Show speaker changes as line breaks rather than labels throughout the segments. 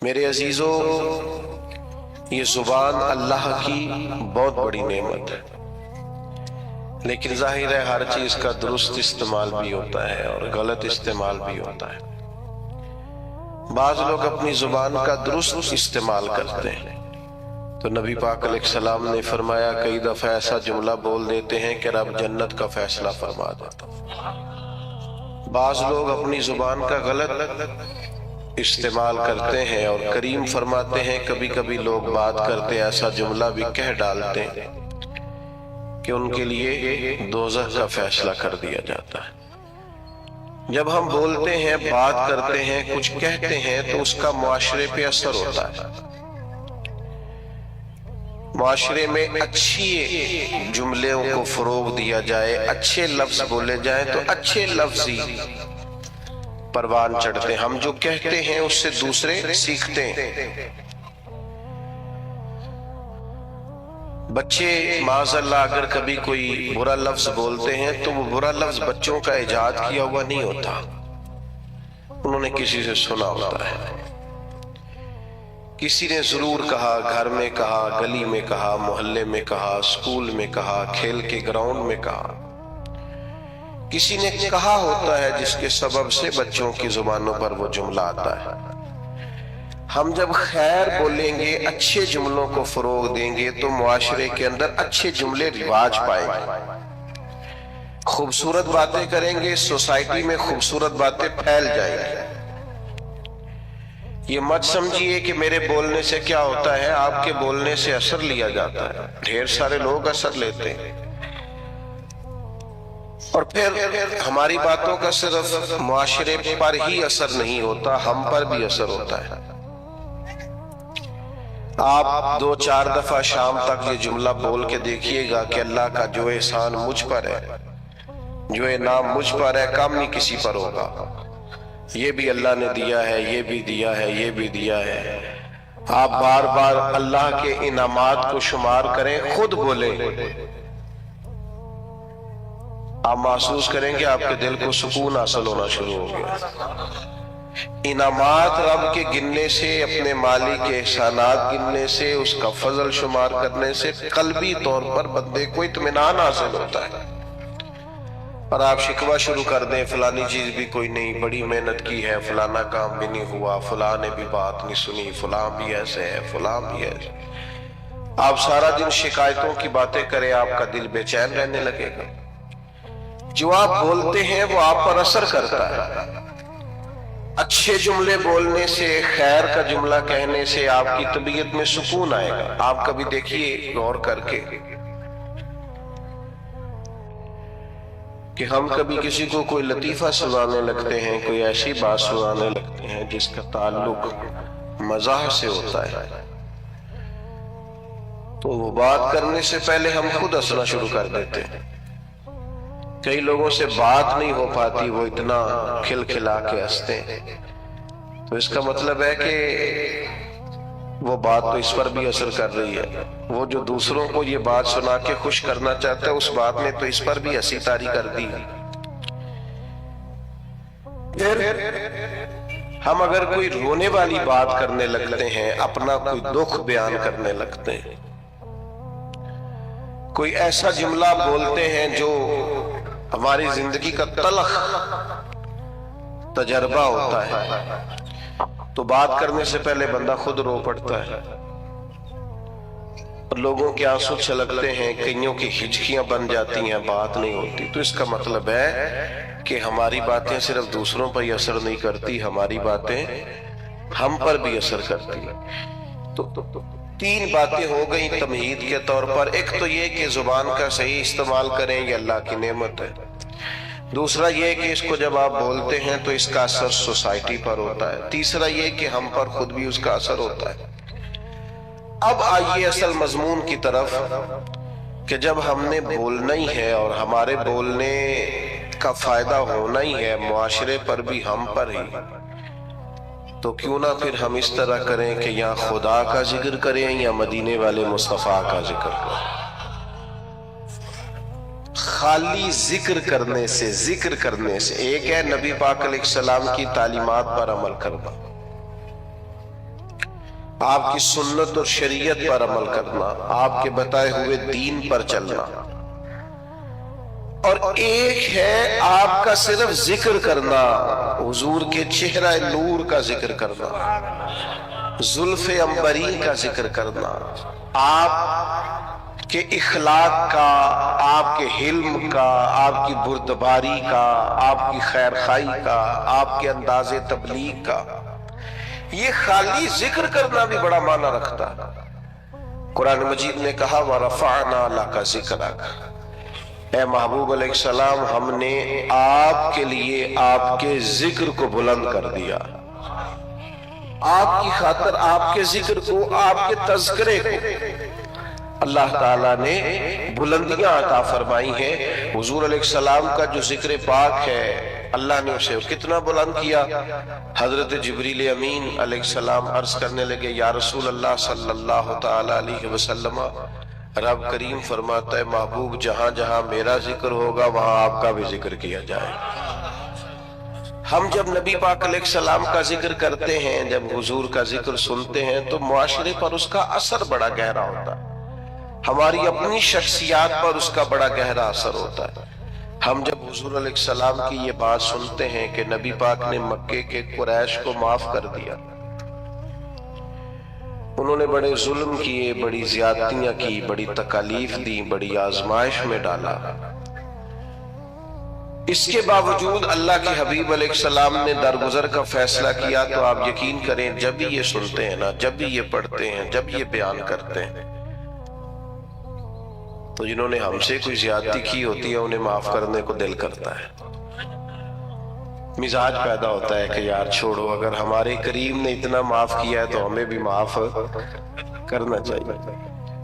میرے عزیزو، یہ زبان اللہ کی بہت بڑی نعمت ہے، لیکن ظاہر ہے ہر چیز کا درست استعمال بھی ہوتا ہے اور غلط استعمال بھی ہوتا ہے۔ بعض لوگ اپنی زبان کا درست استعمال کرتے ہیں تو نبی پاک علیہ السلام نے فرمایا کئی دفعہ ایسا جملہ بول دیتے ہیں کہ رب جنت کا فیصلہ فرما دیتا۔ بعض لوگ اپنی زبان کا غلط استعمال کرتے ہیں اور کریم فرماتے ہیں کبھی کبھی لوگ بات کرتے ایسا جملہ بھی کہہ ڈالتے ہیں کہ ان کے لیے دوزخ کا فیصلہ کر دیا جاتا ہے۔ جب ہم بولتے ہیں، بات کرتے ہیں، کچھ کہتے ہیں تو اس کا معاشرے پہ اثر ہوتا ہے۔ معاشرے میں اچھی جملوں کو فروغ دیا جائے، اچھے لفظ بولے جائیں تو اچھے لفظ ہی پروان چڑھتے ہیں۔ ہم جو کہتے ہیں اس سے دوسرے سیکھتے ہیں۔ بچے معاذ اللہ اگر کبھی کوئی برا لفظ بولتے ہیں تو وہ برا لفظ بچوں کا ایجاد کیا ہوا نہیں ہوتا، انہوں نے کسی سے سنا ہوتا ہے، کسی نے ضرور کہا، گھر میں کہا، گلی میں کہا، محلے میں کہا، اسکول میں کہا، کھیل کے گراؤنڈ میں کہا، کسی نے کہا ہوتا ہے جس کے سبب سے بچوں کی زبانوں پر وہ جملہ آتا ہے۔ ہم جب خیر بولیں گے، اچھے جملوں کو فروغ دیں گے تو معاشرے کے اندر اچھے جملے رواج پائیں گے، خوبصورت باتیں کریں گے، سوسائٹی میں خوبصورت باتیں پھیل جائیں گی۔ یہ مت سمجھیے کہ میرے بولنے سے کیا ہوتا ہے، آپ کے بولنے سے اثر لیا جاتا ہے، ڈھیر سارے لوگ اثر لیتے ہیں، اور پھر ہماری باتوں کا صرف معاشرے پر ہی اثر نہیں ہوتا، ہم پر بھی اثر ہوتا ہے۔ آپ 2-4 دفعہ شام تک یہ جملہ بول کے دیکھیے گا کہ اللہ کا جو احسان مجھ پر ہے، جو انعام مجھ پر ہے، کم نہیں کسی پر ہوگا، یہ بھی اللہ نے دیا ہے، یہ بھی دیا ہے، یہ بھی دیا ہے۔ آپ بار بار اللہ کے انعامات کو شمار کریں، خود بولیں، آپ محسوس کریں گے آپ کے دل کو سکون حاصل ہونا شروع ہو گیا۔ انعامات رب کے گننے سے، اپنے مالک کے احسانات گننے سے، اس کا فضل شمار کرنے سے قلبی طور پر بندے کو اطمینان حاصل ہوتا ہے۔ اور آپ شکوہ شروع کر دیں فلانی چیز بھی کوئی نہیں، بڑی محنت کی ہے، فلانا کام بھی نہیں ہوا، فلاں نے بھی بات نہیں سنی، فلاں بھی ایسے ہے، فلاں بھی ایسے۔ آپ سارا دن شکایتوں کی باتیں کریں، آپ کا دل بے چین رہنے لگے گا۔ جو آپ بولتے ہیں وہ آپ پر اثر کرتا ہے۔ اچھے جملے بولنے سے، خیر کا جملہ کہنے سے آپ کی طبیعت میں سکون آئے گا۔ آپ کبھی دیکھیے غور کر کے کہ ہم کبھی کسی کو کوئی لطیفہ سنانے لگتے ہیں، کوئی ایسی بات سنانے لگتے ہیں جس کا تعلق مزاح سے ہوتا ہے، تو وہ بات کرنے سے پہلے ہم خود ہنسنا شروع کر دیتے ہیں۔ کئی لوگوں سے بات نہیں ہو پاتی، وہ اتنا کھل کھلا کے ہنستے ہیں، تو اس کا مطلب ہے کہ وہ بات تو اس پر بھی اثر کر رہی ہے۔ وہ جو دوسروں کو یہ بات سنا کے خوش کرنا چاہتا ہے، اس بات نے تو اس پر بھی ہنسی طاری کر دی۔ پھر ہم اگر کوئی رونے والی بات کرنے لگتے ہیں، اپنا کوئی دکھ بیان کرنے لگتے ہیں، کوئی ایسا جملہ بولتے ہیں جو ہماری زندگی کا تلخ تجربہ ہوتا ہے، تو بات کرنے سے پہلے بندہ خود رو پڑتا ہے، اور لوگوں کے آنسو چھلکتے ہیں، کئیوں کی ہچکیاں بن جاتی ہیں، بات نہیں ہوتی۔ تو اس کا مطلب ہے کہ ہماری باتیں صرف دوسروں پر ہی اثر نہیں کرتی، ہماری باتیں ہم پر بھی اثر کرتی ہیں۔ تو 3 باتیں ہو گئیں تمہید کے طور پر۔ ایک تو یہ کہ زبان کا صحیح استعمال کریں، یہ اللہ کی نعمت ہے۔ دوسرا یہ کہ اس کو جب آپ بولتے ہیں تو اس کا اثر سوسائٹی پر ہوتا ہے۔ تیسرا یہ کہ ہم پر خود بھی اس کا اثر ہوتا ہے۔ اب آئیے اصل مضمون کی طرف کہ جب ہم نے بولنا ہی ہے اور ہمارے بولنے کا فائدہ ہونا ہی ہے معاشرے پر بھی، ہم پر ہی، تو کیوں نہ پھر ہم اس طرح کریں کہ یا خدا کا ذکر کریں یا مدینے والے مصطفیٰ کا ذکر کریں۔ خالی ذکر کرنے سے ایک ہے نبی پاک علیہ السلام کی تعلیمات پر عمل کرنا، آپ کی سنت اور شریعت پر عمل کرنا، آپ کے بتائے ہوئے دین پر چلنا، اور ایک ہے آپ کا صرف ذکر کرنا، حضور کے چہرہ نور کا ذکر کرنا، زلف عنبری کا ذکر کرنا، آپ کے اخلاق کا، آپ کے حلم کا، آپ کی بردباری کا، آپ کی خیرخواہی کا، آپ کے انداز تبلیغ کا۔ یہ خالی ذکر کرنا بھی بڑا معنی رکھتا ہے۔ قرآن مجید نے کہا وَرَفَعْنَا لَكَ ذِكْرَكَ، اے محبوب علیہ السلام ہم نے آپ کے لیے آپ کے ذکر کو بلند کر دیا، آپ کی خاطر آپ کے ذکر کو، آپ کے تذکرے کو اللہ تعالیٰ نے بلندیاں عطا فرمائی ہیں۔ حضور علیہ السلام کا جو ذکر پاک ہے اللہ نے اسے کتنا بلند کیا۔ حضرت جبریل امین علیہ السلام عرض کرنے لگے یا رسول اللہ صلی اللہ تعالیٰ علیہ وسلم، رب کریم فرماتا ہے محبوب جہاں جہاں میرا ذکر ہوگا وہاں آپ کا بھی ذکر کیا جائے۔ ہم جب نبی پاک علیہ السلام کا ذکر کرتے ہیں، جب حضور کا ذکر سنتے ہیں تو معاشرے پر اس کا اثر بڑا گہرا ہوتا ہے، ہماری اپنی شخصیات پر اس کا بڑا گہرا اثر ہوتا ہے۔ ہم جب حضور علیہ السلام کی یہ بات سنتے ہیں کہ نبی پاک نے مکے کے قریش کو معاف کر دیا، انہوں نے بڑے ظلم کیے، بڑی زیادتیاں کی، بڑی تکالیف دی، بڑی آزمائش میں ڈالا، اس کے باوجود اللہ کے حبیب علیہ السلام نے درگزر کا فیصلہ کیا۔ تو آپ یقین کریں جب بھی یہ سنتے ہیں نا، جب بھی یہ پڑھتے ہیں، جب یہ بیان کرتے ہیں، تو جنہوں نے ہم سے کوئی زیادتی کی ہوتی ہے انہیں معاف کرنے کو دل کرتا ہے، مزاج پیدا ہوتا ہے کہ یار چھوڑو، اگر ہمارے کریم نے اتنا معاف کیا ہے تو ہمیں بھی معاف کرنا چاہیے۔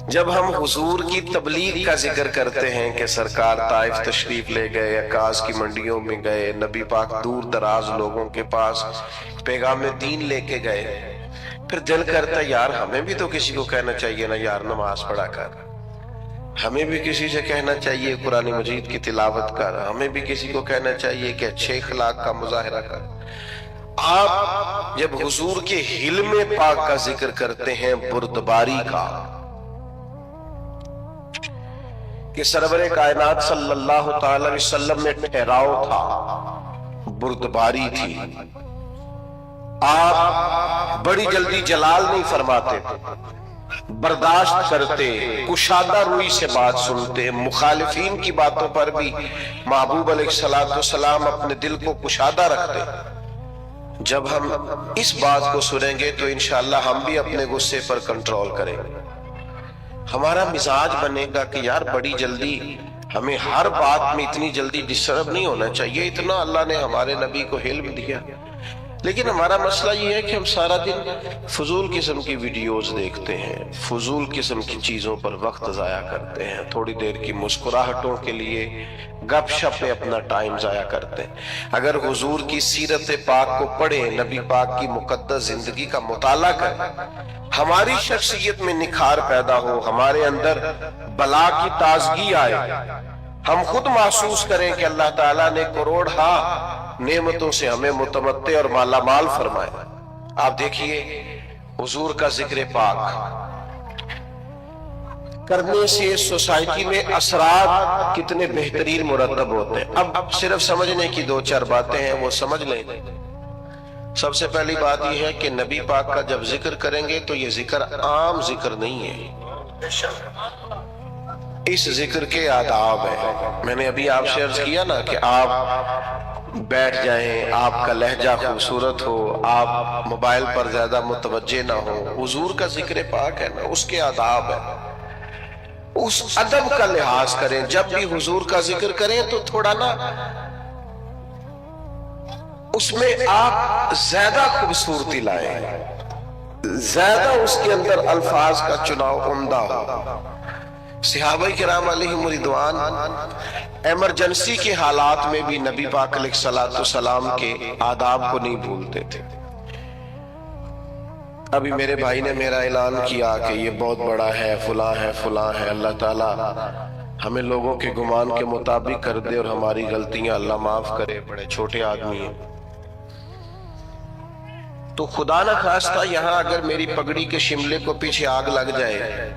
جب ہم حضور کی تبلیغ کا ذکر کرتے ہیں کہ سرکار طائف تشریف لے گئے، عکاظ کی منڈیوں میں گئے، نبی پاک دور دراز لوگوں کے پاس پیغام دین لے کے گئے، پھر دل کرتا ہے یار ہمیں بھی تو کسی کو کہنا چاہیے نا یار نماز پڑھا کر، ہمیں بھی کسی سے کہنا چاہیے قرآن مجید کی تلاوت کر، ہمیں بھی کسی کو کہنا چاہیے کہ اچھے اخلاق کا مظاہرہ کر۔ آپ جب حضور کے حلم پاک کا ذکر کرتے ہیں، بردباری کا، کہ سرور کائنات صلی اللہ تعالی علیہ وسلم میں ٹھہراؤ تھا، بردباری تھی، آپ بڑی جلدی جلال نہیں فرماتے تھے، برداشت کرتے، کشادہ روئی سے بات سنتے، مخالفین کی باتوں پر بھی محبوب علیہ السلام اپنے دل کو کشادہ رکھتے۔ جب ہم اس بات کو سنیں گے تو انشاءاللہ ہم بھی اپنے غصے پر کنٹرول کریں گے، ہمارا مزاج بنے گا کہ یار بڑی جلدی ہمیں ہر بات میں اتنی جلدی ڈسٹرب نہیں ہونا چاہیے، اتنا اللہ نے ہمارے نبی کو علم دیا۔ لیکن ہمارا مسئلہ یہ ہے کہ ہم سارا دن فضول قسم کی ویڈیوز دیکھتے ہیں، فضول قسم کی چیزوں پر وقت ضائع کرتے ہیں، تھوڑی دیر کی مسکراہٹوں کے لیے گپ شپ میں اپنا ٹائم ضائع کرتے ہیں۔ اگر حضور کی سیرت پاک کو پڑھیں، نبی پاک کی مقدس زندگی کا مطالعہ کریں، ہماری شخصیت میں نکھار پیدا ہو، ہمارے اندر بلا کی تازگی آئے، ہم خود محسوس کریں کہ اللہ تعالیٰ نے کروڑہا نعمتوں سے ہمیں متمتع اور مالا مال فرمائے۔ آپ دیکھیے حضور کا ذکر پاک کرنے سے سوسائٹی میں اثرات کتنے بہترین مرتب ہوتے ہیں۔ اب صرف سمجھنے کی دو چار باتیں ہیں، وہ سمجھ لیں۔ سب سے پہلی بات یہ ہے کہ نبی پاک کا جب ذکر کریں گے تو یہ ذکر عام ذکر نہیں ہے، اس ذکر کے آداب ہیں۔ میں نے ابھی آپ سے عرض کیا نا کہ آپ بیٹھ جائیں، آپ کا لہجہ خوبصورت ہو، آپ موبائل پر زیادہ متوجہ نہ ہو، حضور کا ذکر پاک ہے نا، اس کے آداب ہیں، اس ادب کا لحاظ کریں۔ جب بھی حضور کا ذکر کریں تو تھوڑا نا اس میں آپ زیادہ خوبصورتی لائیں، زیادہ اس کے اندر الفاظ کا چناؤ عمدہ ہو۔ صحابہ کرام علیہم رضوان ایمرجنسی کے حالات میں بھی نبی پاک علیہ السلام کے آداب کو نہیں بھولتے تھے۔ ابھی میرے بھائی نے میرا اعلان کیا کہ یہ بہت بڑا ہے، فلاں ہے، فلاں ہے، اللہ تعالیٰ ہمیں لوگوں کے گمان کے مطابق کر دے اور ہماری غلطیاں اللہ معاف کرے، بڑے چھوٹے آدمی ہیں۔ تو خدا نہ خواستہ یہاں اگر میری پگڑی کے شملے کو پیچھے آگ لگ جائے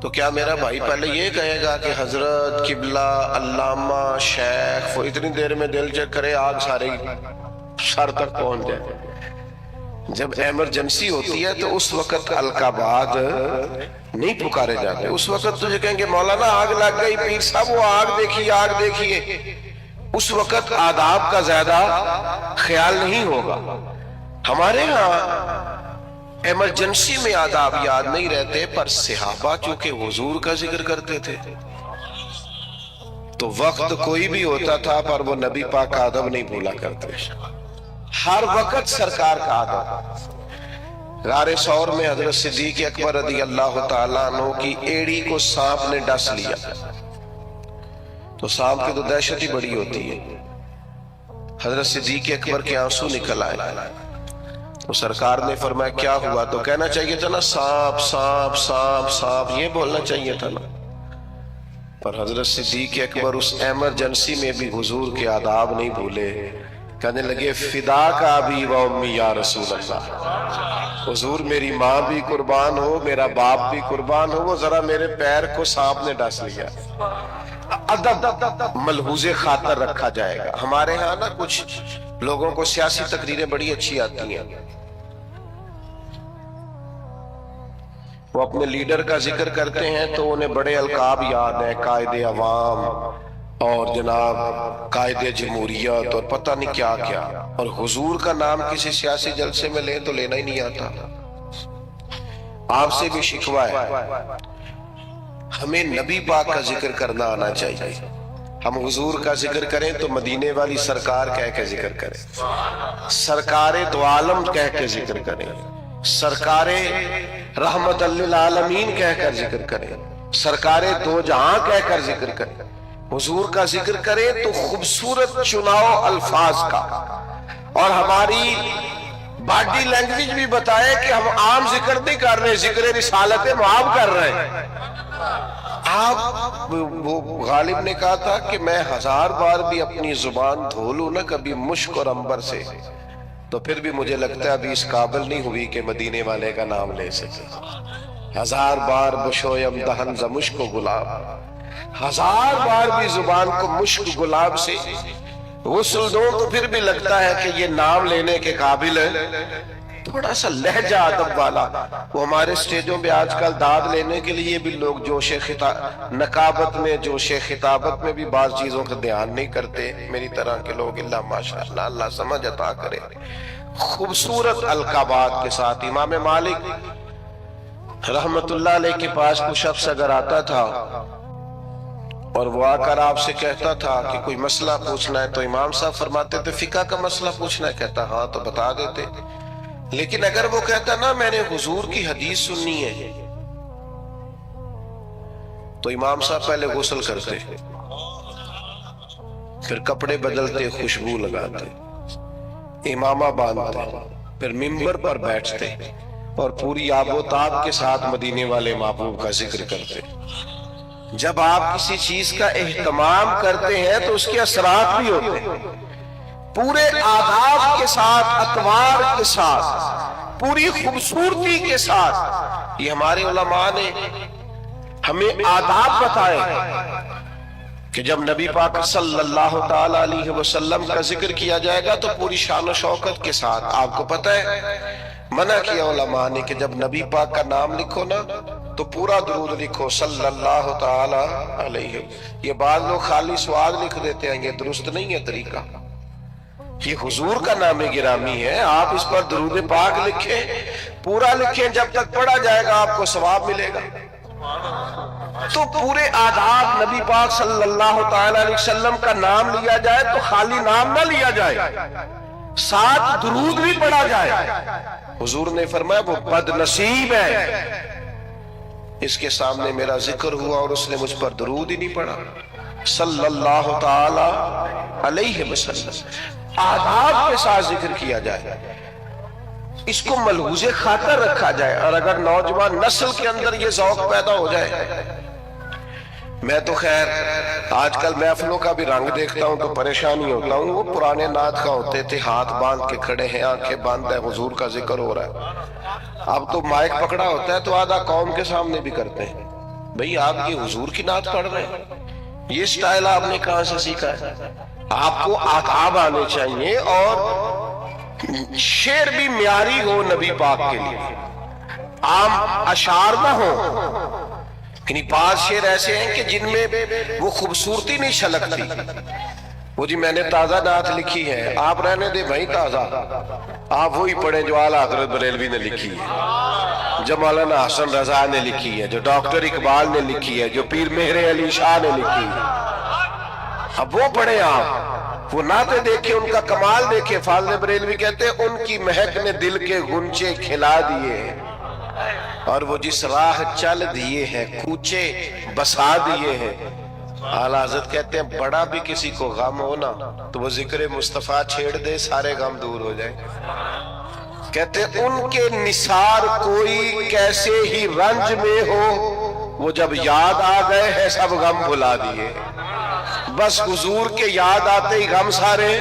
تو کیا میرا بھائی پہلے یہ کہے گا کہ حضرت، قبلہ، علامہ، شیخ، وہ اتنی دیر میں دل چیک کرے آگ سارے سر تک پہنچ جائے؟ جب ایمرجنسی ہوتی ہے تو اس وقت القابات نہیں پکارے جاتے. اس وقت تجھے کہیں گے مولانا آگ لگ گئی، پیر صاحب وہ آگ دیکھیے آگ دیکھیے. اس وقت آداب کا زیادہ خیال نہیں ہوگا. ہمارے ہاں ایمرجنسی میں آداب یاد نہیں رہتے، پر صحابہ چونکہ حضور کا ذکر کرتے تھے تو وقت کوئی بھی ہوتا تھا پر وہ نبی پاک کا ادب نہیں بھولا کرتے. ہر وقت سرکار کا ادب. غار ثور میں حضرت صدیق اکبر رضی اللہ تعالیٰ عنہ کی ایڑی کو سانپ نے ڈس لیا تو سانپ کی تو دہشت ہی بڑی ہوتی ہے. حضرت صدیق اکبر کے آنسو نکل آئے تو سرکار نے فرمایا کیا ہوا؟ تو کہنا چاہیے تھا نا سانپ سانپ سانپ سانپ، یہ بولنا چاہیے تھا نا. پر حضرت صدیق اکبر اس ایمرجنسی میں بھی حضور کے آداب نہیں بھولے. کہنے لگے فدا کا ابی و امی یا رسول اللہ، حضور میری ماں بھی قربان ہو، میرا باپ بھی قربان ہو، وہ ذرا میرے پیر کو سانپ نے ڈس لیا. ادب ملحوظ خاطر رکھا جائے گا. ہمارے ہاں نا کچھ لوگوں کو سیاسی تقریریں بڑی اچھی آتی ہیں، وہ اپنے لیڈر کا ذکر کرتے ہیں تو انہیں بڑے القاب یاد ہیں، قائد عوام اور جناب قائد جمہوریت اور پتہ نہیں کیا کیا، اور حضور کا نام کسی سیاسی جلسے میں لیں تو لینا ہی نہیں آتا. آپ سے بھی شکوہ ہے، ہمیں نبی پاک کا ذکر کرنا آنا چاہیے. ہم حضور کا ذکر کریں تو مدینے والی سرکار کہہ کے ذکر کریں، سرکار دو عالم کہہ کے ذکر کریں، سرکار رحمت للعالمین کہہ کر ذکر کریں، سرکار دو جہاں کہہ کر ذکر کریں. حضور کا ذکر کریں تو خوبصورت چناؤ الفاظ کا، اور ہماری باڈی لینگویج بھی بتائے کہ ہم عام ذکر نہیں کر رہے، ذکر رسالت معاب کر رہے ہیں. آپ وہ غالب نے کہا تھا کہ میں 1000 بار بھی اپنی زبان دھو لوں نا کبھی مشک اور عنبر سے تو پھر بھی مجھے لگتا ہے ابھی اس قابل نہیں ہوئی کہ مدینے والے کا نام لے سکے. 1000 بار بشویم دہن ز مشک و گلاب، 1000 بار بھی زبان کو مشک گلاب سے غسل دو تو پھر بھی لگتا ہے کہ یہ نام لینے کے قابل ہے. تھوڑا سا لہجہ ادب والا. وہ ہمارے سٹیجوں پہ آج کل داد لینے کے لیے بھی لوگ جوش نقابت میں جوش خطابت میں بھی بعض چیزوں کا دھیان نہیں کرتے. میری طرح کے لوگ اللہ ماشاءاللہ اللہ سمجھ عطا کرے. خوبصورت القابات کے ساتھ امام مالک رحمت اللہ علیہ کے پاس کوئی شخص اگر آتا تھا اور وہ آ کر آپ سے کہتا تھا کہ کوئی مسئلہ پوچھنا ہے تو امام صاحب فرماتے تھے فقہ کا مسئلہ پوچھنا ہے؟ کہتا ہاں تو بتا دیتے. لیکن اگر وہ کہتا نا میں نے حضور کی حدیث سننی ہے تو امام صاحب پہلے غسل کرتے، پھر کپڑے بدلتے، خوشبو لگاتے، امامہ باندھتے، پھر منبر پر بیٹھتے اور پوری آب و تاب کے ساتھ مدینے والے محبوب کا ذکر کرتے. جب آپ کسی چیز کا اہتمام کرتے ہیں تو اس کے اثرات بھی ہوتے ہیں. پورے آداب کے ساتھ، اطوار کے ساتھ، پوری خوبصورتی کے ساتھ. یہ ہمارے علماء نے ہمیں آداب بتائے کہ جب نبی پاک صلی اللہ تعالی علیہ وسلم کا ذکر کیا جائے گا تو پوری شان و شوکت کے ساتھ. آپ کو پتہ ہے منع کیا علماء نے کہ جب نبی پاک کا نام لکھو نا تو پورا درود لکھو صلی اللہ تعالی علیہ. یہ بعض لوگ خالی سواد لکھ دیتے ہیں، یہ درست نہیں ہے طریقہ. یہ حضور کا نام گرامی ہے، آپ اس پر درود پاک لکھیں، پورا لکھیں، جب تک پڑھا جائے گا آپ کو ثواب ملے گا. تو پورے آداب نبی پاک صلی اللہ تعالی علیہ وسلم کا نام لیا جائے تو خالی نام نہ لیا جائے، ساتھ درود بھی پڑھا جائے. حضور نے فرمایا وہ بد نصیب ہے اس کے سامنے میرا ذکر ہوا اور اس نے مجھ پر درود ہی نہیں پڑھا صلی اللہ تعالی علیہ وسلم. آداب کے ساتھ ذکر کیا جائے، اس کو ملحوظ خاطر رکھا جائے. اور اگر نوجوان نسل کے اندر یہ ذوق پیدا ہو جائے میں تو خیر آج کل محفلوں کا بھی رنگ دیکھتا ہوں تو پریشانی ہوتا ہوں. وہ پرانے نعت کا ہوتے تھے ہاتھ باندھ کے کھڑے ہیں, آنکھیں بند ہے, حضور کا ذکر ہو رہا ہے. اب تو مائک پکڑا ہوتا ہے تو آدھا قوم کے سامنے بھی کرتے ہیں. بھئی آپ یہ حضور کی نعت پڑھ رہے ہیں, یہ سٹائل آپ نے کہاں سے سیکھا ہے؟ آپ کو آداب آنے چاہیے اور شعر بھی معیاری ہو نبی پاک کے لیے, عام اشعار نہ ہو. یعنی بعض شعر ایسے ہیں کہ جن میں وہ خوبصورتی نہیں چھلکتی. وہ جی میں نے تازہ نعت لکھی ہے, آپ رہنے دے بھائی تازہ, آپ وہی پڑھیں جو اعلیٰ حضرت بریلوی نے لکھی ہے, جو مولانا حسن رضا نے لکھی ہے, جو ڈاکٹر اقبال نے لکھی ہے, جو پیر مہر علی شاہ نے لکھی ہے. اب وہ پڑھیں آپ, وہ نعتیں دیکھیں, ان کا کمال دیکھیں. فاضل بریلوی کہتے ہیں ان کی مہک نے دل کے غنچے کھلا دیے, اور وہ جس راہ چل دیے ہیں کوچے بسا دیے ہیں. اعلیٰ حضرت کہتے ہیں بڑا بھی کسی کو غم ہو نا تو وہ ذکر مصطفیٰ چھیڑ دے, سارے غم دور ہو جائیں. کہتے ہیں ان کے نثار کوئی کیسے ہی رنج میں ہو, وہ جب یاد آ گئے ہیں سب غم بھلا دیے. بس حضور کے یاد آتے ہی غم سارے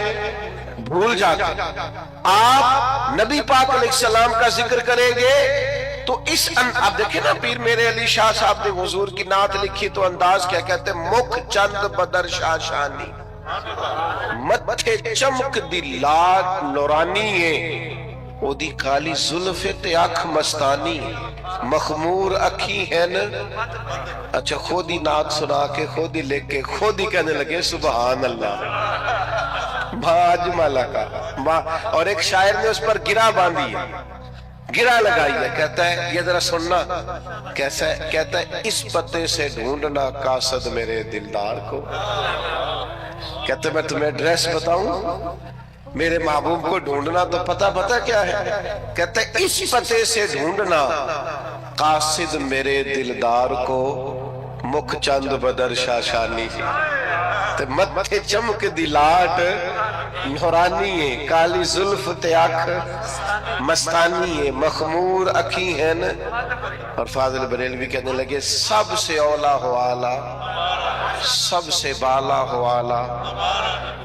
بھول جاتے. آپ نبی پاک علیہ السلام کا ذکر کریں گے تو اس اب دیکھیں نا, پیر میرے علی شاہ صاحب نے حضور کی نعت لکھی تو انداز کیا کہتے ہیں, مکھ چند بدر شاہ شانی, متھے چمک دی لاٹ نورانی ہے, او دی کالی زلف تے اکھ مستانی, مخمور اکھی ہیں. اچھا خود ہی نعت سنا کے خود ہی لکھ کے خود ہی کہنے لگے سبحان اللہ باج مالا کا. اور ایک شاعر نے اس پر گرہ باندھی ہے, گرہ لگائی ہے, کہتا ہے یہ ذرا سننا کیسا ہے, کہتا ہے اس پتے سے ڈھونڈنا قاصد میرے دلدار کو. کہتا ہے میں تمہیں ایڈریس بتاؤں, میرے محبوب کو ڈھونڈنا تو پتہ کیا ہے. کہتا ہے اس پتے سے ڈھونڈنا قاصد میرے دلدار کو, مکھ چند بدر شاشانی, متھے چمک دی لاٹ نورانی ہے, کالی زلف تے اکھ مستانی ہے, مخمور اکھی ہیں. اور فاضل بریلوی کہنے لگے سب سے اولا ہو آلہ, سب سے بالا ہو آلہ,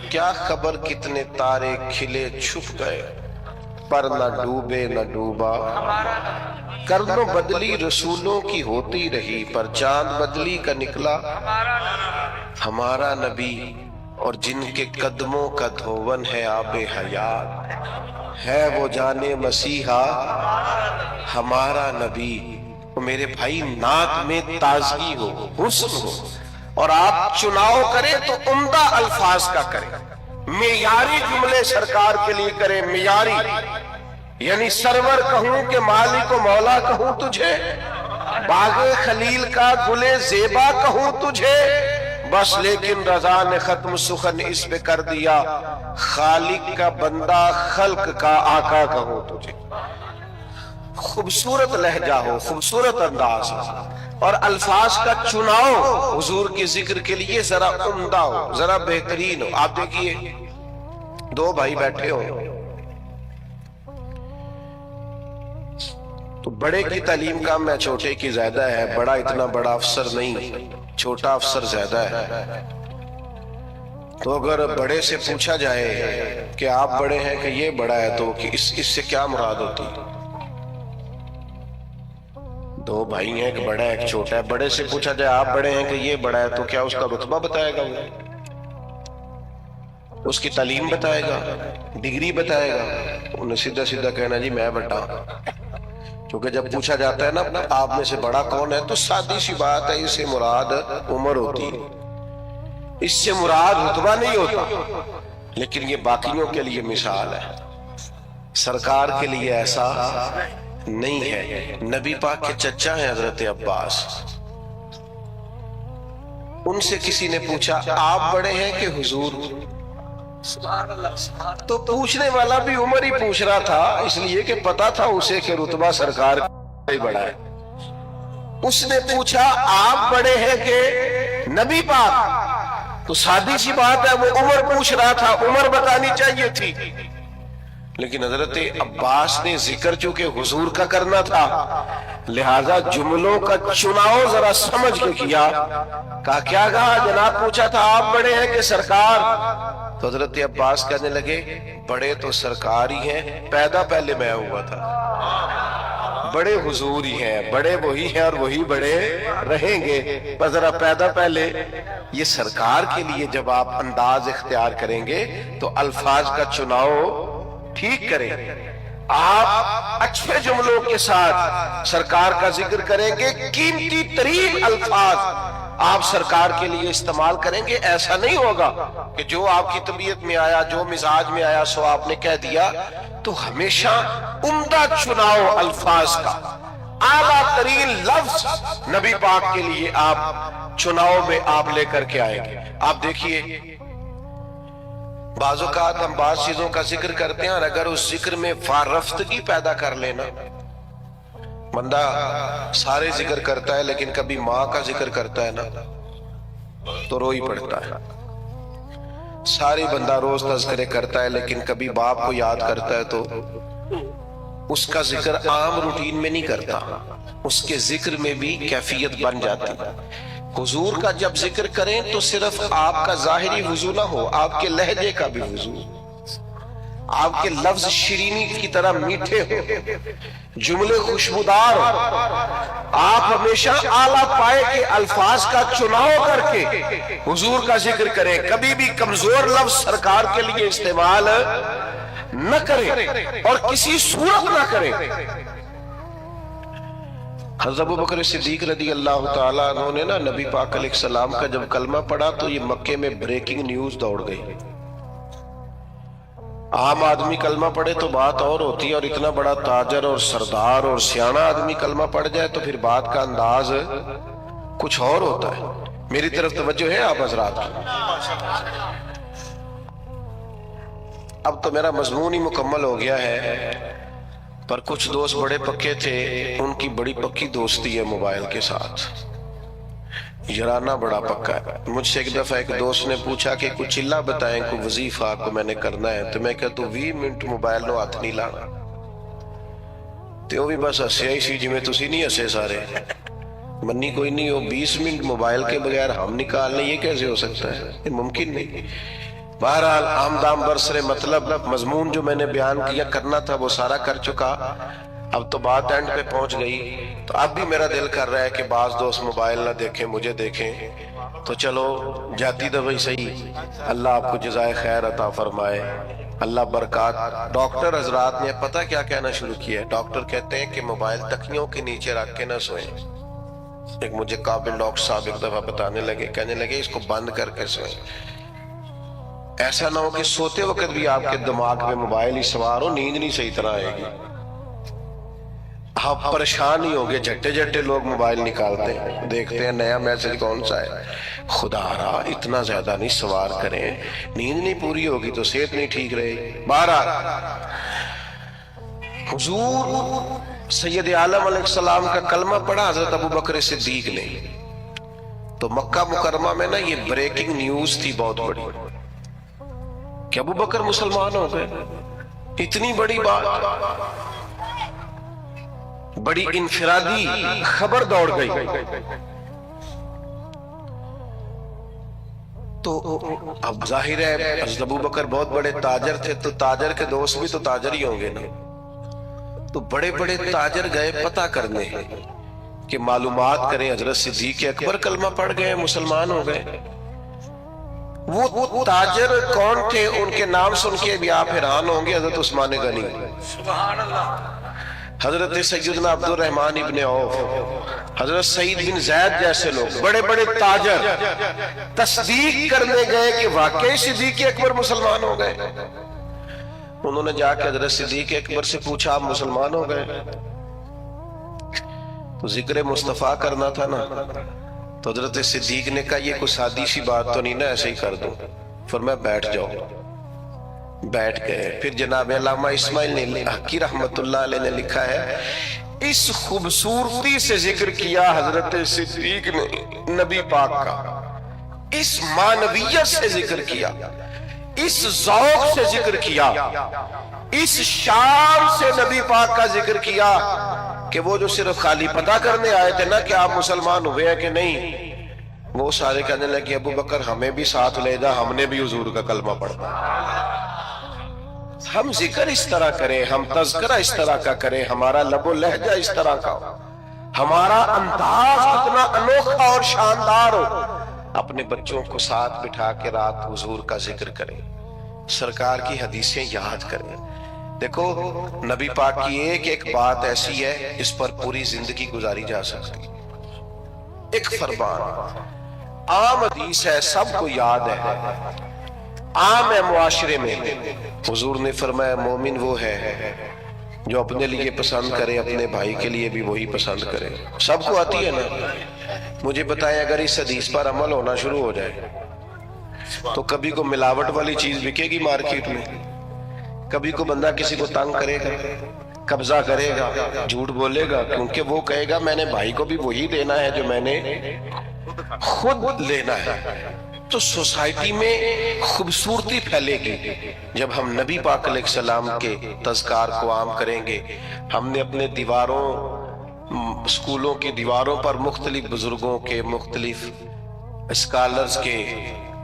کیا خبر کتنے تارے کھلے چھپ گئے, پر نہ ڈوبے نہ ڈوبا. کرنوں بدلی رسولوں کی ہوتی رہی, پر چاند بدلی کا نکلا ہمارا نبی. اور جن کے قدموں کا دھون ہے آب حیات, ہے وہ جانے مسیحا ہمارا نبی. میرے بھائی نعت میں تازگی ہو, حسن ہو, اور آپ چناؤ کریں تو عمدہ الفاظ کا کریں, معیاری جملے سرکار کے لیے کریں, معیاری. یعنی سرور کہوں کہ مالک و مولا کہوں تجھے, باغ خلیل کا گلے زیبا کہوں تجھے, بس لیکن رضا نے ختم سخن اس پہ کر دیا, خالق کا بندہ خلق کا آقا کہوں تجھے. خوبصورت لہجہ ہو, خوبصورت انداز ہو, اور الفاظ کا چناؤ حضور کے ذکر کے لیے ذرا عمدہ ہو, ذرا بہترین ہو. آپ دیکھیے دو بھائی بیٹھے ہو تو بڑے کی تعلیم کم ہے, چھوٹے کی زیادہ ہے. بڑا اتنا بڑا افسر نہیں, چھوٹا افسر زیادہ ہے. تو اگر بڑے سے پوچھا جائے کہ آپ بڑے ہیں کہ یہ بڑا ہے تو اس سے کیا مراد ہوتی؟ دو بھائی ہیں, ایک بڑا ہے ایک چھوٹا ہے. بڑے سے پوچھا جائے آپ بڑے ہیں کہ یہ بڑا ہے تو کیا اس کا رتبہ بتائے گا, اس کی تعلیم بتائے گا, ڈگری بتائے گا؟ انہیں سیدھا سیدھا کہنا جی میں بڑا. کیونکہ جب پوچھا جاتا ہے نا آپ میں سے بڑا کون ہے تو سادی سی بات ہے, اس سے مراد عمر ہوتی ہے, اس سے مراد رتبہ نہیں ہوتا. لیکن یہ باقیوں کے لیے مثال ہے, سرکار کے لیے ایسا نہیں ہے. نبی پاک کے چچا ہیں حضرت عباس, ان سے کسی نے پوچھا آپ بڑے ہیں کہ حضور؟ تو پوچھنے والا بھی عمر ہی پوچھ رہا تھا, اس لیے کہ پتا تھا اسے کہ رتبہ سرکار ہی بڑا ہے. اس نے پوچھا آپ بڑے ہیں کہ نبی پاک؟ تو سادی سی بات ہے, وہ عمر پوچھ رہا تھا, عمر بتانی چاہیے تھی. لیکن حضرت عباس نے ذکر چونکہ حضور کا کرنا تھا لہذا جملوں کا چناؤ ذرا سمجھ کے کیا. کیا کہا جناب؟ پوچھا تھا آپ بڑے ہیں کہ سرکار؟ تو حضرت عباس کہنے لگے بڑے تو سرکار ہی ہیں، پیدا پہلے میں ہوا تھا. بڑے حضور ہی ہیں، بڑے وہی ہیں اور وہی بڑے رہیں گے، پر ذرا پیدا پہلے. یہ سرکار کے لیے جب آپ انداز اختیار کریں گے تو الفاظ کا چناؤ ٹھیک کریں. آپ اچھے جملوں کے ساتھ سرکار کا ذکر کریں گے، قیمتی ترین الفاظ آپ سرکار کے لیے استعمال کریں گے. ایسا نہیں ہوگا کہ جو آپ کی طبیعت میں آیا، جو مزاج میں آیا سو آپ نے کہہ دیا. تو ہمیشہ عمدہ چناؤ الفاظ کا، اعلیٰ ترین لفظ نبی پاک کے لیے آپ چناؤ میں آپ لے کر کے آئیں گے. آپ دیکھیے بعض اوقات ہم بعض چیزوں کا ذکر کرتے ہیں اور اگر اس ذکر میں وارفتگی پیدا کر لینا، بندہ سارے ذکر کرتا ہے لیکن کبھی ماں کا ذکر کرتا ہے نا تو رو ہی پڑتا ہے. سارے بندہ روز تذکرے کرتا ہے لیکن کبھی باپ کو یاد کرتا ہے تو اس کا ذکر عام روٹین میں نہیں کرتا، اس کے ذکر میں بھی کیفیت بن جاتی. حضور کا جب ذکر کریں تو صرف آپ کا ظاہری وضو نہ ہو، آپ کے لہجے کا بھی وضو، آپ کے لفظ شیرینی کی طرح میٹھے ہو، جملے خوشبودار ہو. آپ ہمیشہ اعلیٰ پائے کے الفاظ کا چناؤ کر کے حضور کا ذکر کریں. کبھی بھی کمزور لفظ سرکار کے لیے استعمال نہ کریں اور کسی صورت نہ کریں. حضرت ابوبکر صدیق رضی اللہ تعالیٰ عنہ نے نا نبی پاک علیہ السلام کا جب کلمہ پڑھا تو یہ مکے میں بریکنگ نیوز دوڑ گئی. عام آدمی کلمہ پڑھے تو بات اور ہوتی ہے، اور اتنا بڑا تاجر اور سردار اور سیاںہ آدمی کلمہ پڑھ جائے تو پھر بات کا انداز کچھ اور ہوتا ہے. میری طرف توجہ ہے آپ حضرات کی؟ اب تو میرا مضمون ہی مکمل ہو گیا ہے، پر کچھ دوست بڑے پکے تھے، ان کی بڑی پکی دوستی ہے موبائل کے ساتھ، یارانہ بڑا پکا ہے. مجھ سے ایک دفعہ ایک دوست نے پوچھا کہ کچھ چلا بتائیں، کوئی وظیفہ کو میں نے کرنا ہے. تو میں کہتا ہوں 20 منٹ موبائل نو ہاتھ نہیں لانا. تو وہ بھی بس ہسیا ہی سی جی میں تسی نہیں ہسے سارے، منی کوئی نہیں ہو. 20 منٹ موبائل کے بغیر ہم نکال لیں، یہ کیسے ہو سکتا ہے؟ یہ ممکن نہیں. بہرحال آمدام برسر مطلب مضمون جو میں نے بیان کیا کرنا تھا وہ سارا کر چکا. اب تو بات اینڈ پہ پہنچ گئی. تو اب بھی میرا دل کر رہا ہے کہ بعض دوست موبائل نہ دیکھیں، مجھے دیکھیں. تو چلو جاتی دوائی صحیح، اللہ آپ کو جزائے خیر عطا فرمائے، اللہ برکات. ڈاکٹر حضرات نے پتہ کیا کہنا شروع کیا ہے؟ ڈاکٹر کہتے ہیں کہ موبائل تکیوں کے نیچے رکھ کے نہ سوئیں. ایک مجھے قابل ڈاکٹر صاحب ایک دفعہ بتانے لگے، کہنے لگے اس کو بند کر کے سوئیں. ایسا نہ ہو کہ سوتے وقت بھی آپ کے دماغ میں موبائل ہی سوار ہو، نیند نہیں صحیح طرح آئے گی، آپ پریشان ہی ہوگے. جھٹے جھٹے لوگ موبائل نکالتے ہیں، دیکھتے ہیں نیا میسج کون سا ہے. خدا را اتنا زیادہ نہیں سوار کریں، نیند نہیں پوری ہوگی تو صحت نہیں ٹھیک رہے گی. بہرحال حضور سید عالم علیہ السلام کا کلمہ پڑھا حضرت ابوبکر صدیق نے. تو مکہ مکرمہ میں نا یہ بریکنگ نیوز تھی بہت بڑی کہ ابوبکر مسلمان ہو گئے. اتنی بڑی بات، بڑی انفرادی خبر دوڑ گئی. تو اب ظاہر ہے حضرت ابوبکر بہت بڑے تاجر تھے، تو تاجر کے دوست بھی تو تاجر ہی ہوں گے نا. تو بڑے بڑے تاجر گئے پتہ کرنے کہ معلومات کریں حضرت صدیق اکبر کلمہ پڑھ گئے، مسلمان ہو گئے. وہ تاجر کون تھے؟ ان کے نام سن کے بھی آپ حیران ہوں گے. حضرت عثمان غنی، سبحان اللہ، حضرت سیدنا عبد الرحمن ابن عوف، حضرت سعید بن زید جیسے لوگ بڑے بڑے تاجر تصدیق کرنے گئے کہ واقعی صدیق اکبر مسلمان ہو گئے. انہوں نے جا کے حضرت صدیق اکبر سے پوچھا آپ مسلمان ہو گئے؟ تو ذکر مصطفیٰ کرنا تھا نا. تو حضرت صدیق نے کہا یہ کوئی سادی سی بات تو نہیں نا، ایسے ہی کر دوں. فرمایا بیٹھ جاؤ. بیٹھ گئے. پھر جناب علامہ اسماعیل نے حقی رحمت اللہ علیہ نے لکھا ہے، اس خوبصورتی سے ذکر کیا حضرت صدیق نے نبی پاک کا، اس معنویت سے ذکر کیا اس ذوق سے ذکر کیا، اس شان سے نبی پاک کا ذکر کیا کہ وہ جو صرف خالی پتہ کرنے آئے تھے نا کہ آپ مسلمان ہوئے ہیں کہ نہیں، وہ سارے کہنے لگے ابو بکر ہمیں بھی ساتھ لے جا، ہم نے بھی حضور کا کلمہ پڑھا۔ ہم ذکر اس طرح کریں، ہم تذکرہ اس طرح کا کریں، ہمارا لب و لہجہ اس طرح کا ہو، ہمارا انداز اتنا انوکھا اور شاندار ہو، اپنے بچوں کو ساتھ بٹھا کے رات حضور کا ذکر کریں، سرکار کی حدیثیں یاد کریں۔ دیکھو نبی پاک کی ایک ایک بات ایسی ہے اس پر پوری زندگی گزاری جا سکتی، ایک فرمان عام حدیث ہے، سب کو یاد ہے، عام ہے معاشرے میں۔ حضور نے فرمایا مومن وہ ہے جو اپنے لیے پسند کرے اپنے بھائی کے لیے بھی وہی پسند کرے۔ سب کو آتی ہے نا؟ مجھے بتائیں اگر اس حدیث پر عمل ہونا شروع ہو جائے تو کبھی کو ملاوٹ والی چیز بکے گی مارکیٹ میں، کبھی کو بندہ کسی کو تنگ کرے گا، قبضہ کرے گا، جھوٹ بولے گا، کیونکہ وہ کہے گا میں نے بھائی کو بھی وہی دینا ہے جو میں نے خود لینا ہے۔ تو سوسائٹی میں خوبصورتی پھیلے گی جب ہم نبی پاک علیہ السلام کے تذکار کو عام کریں گے۔ ہم نے اپنے دیواروں، اسکولوں کی دیواروں پر مختلف بزرگوں کے، مختلف اسکالرز کے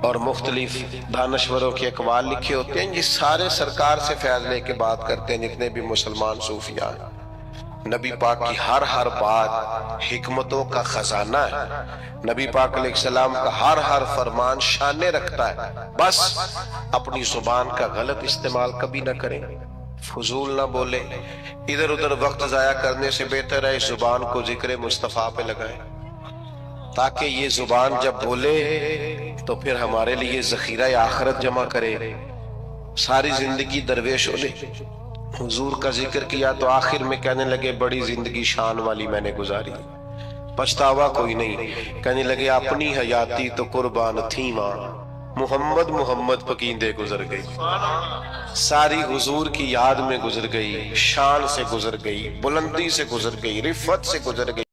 اور مختلف دانشوروں کے اقوال لکھے ہوتے ہیں، یہ سارے سرکار سے فیض لے کے بات کرتے ہیں جتنے بھی مسلمان صوفیاء ہیں۔ نبی پاک کی ہر بات حکمتوں کا خزانہ ہے، نبی پاک علیہ السلام کا ہر فرمان شانے رکھتا ہے۔ بس اپنی زبان کا غلط استعمال کبھی نہ کریں، فضول نہ بولے، ادھر ادھر وقت ضائع کرنے سے بہتر ہے اس زبان کو ذکر مصطفیٰ پہ لگائیں، تاکہ یہ زبان جب بولے تو پھر ہمارے لیے ذخیرہ آخرت جمع کرے۔ ساری زندگی درویشوں نے حضور کا ذکر کیا تو آخر میں کہنے لگے بڑی زندگی شان والی میں نے گزاری، پچھتاوا کوئی نہیں، کہنے لگے اپنی حیاتی تو قربان تھی ماں، محمد پکیندے گزر گئی، ساری حضور کی یاد میں گزر گئی، شان سے گزر گئی، بلندی سے گزر گئی، رفت سے گزر گئی۔